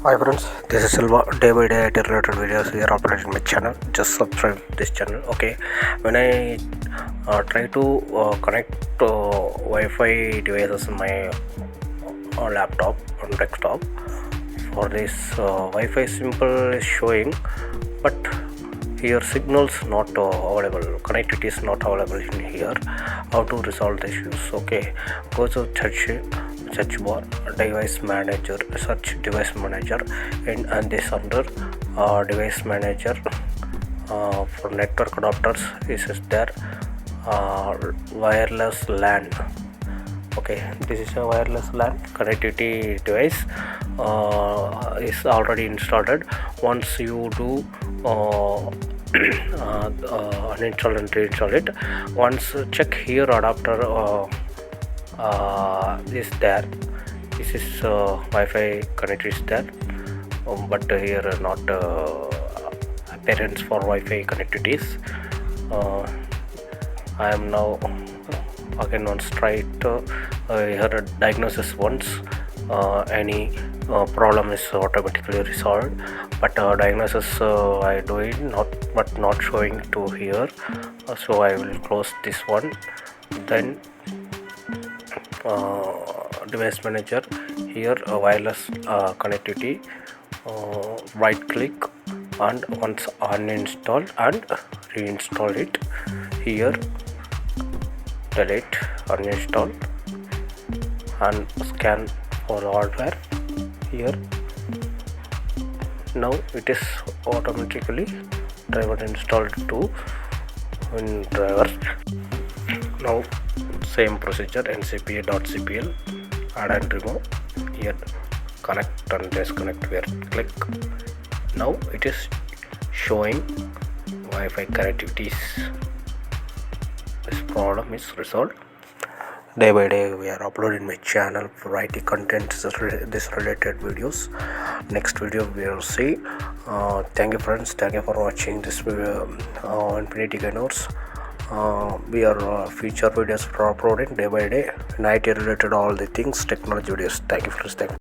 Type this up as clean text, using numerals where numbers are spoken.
Hi friends, this is Silva. Day by day IT related videos we are uploading my channel. Just subscribe this channel. Okay, when I try to connect Wi-Fi devices in my laptop and desktop, for this Wi-Fi symbol is showing, but here signals not available. Connectivity is not available in here. How to resolve the issues? Okay, go to search bar, device manager, search device manager, and this under device manager. For network adapters this is there. Wireless LAN. Okay, this is a wireless LAN connectivity device. Is already installed. Once you do uninstall and reinstall it, once check here adapter is there. This is Wi-Fi connector is there, but here not appearance for Wi-Fi connectivities. I am now again once try to here diagnosis once any problem is automatically resolved, but diagnosis I do it not showing to here, so I will close this one. Then device manager, here wireless connectivity, right click and once uninstall and reinstall it. Here delete, uninstall and scan for hardware. Here now it is automatically driver installed to in driver. Now same procedure, ncpa.cpl, add and remove. Here connect and disconnect, where click. Now it is showing Wi-Fi connectivities. This problem is resolved. Day by day we are uploading my channel variety content, this related videos. Next video we will see. Thank you friends, thank you for watching this video. Infinity Gainers. We are future videos for uploading day by day, night related all the things, technology videos. Thank you friends. Thank you.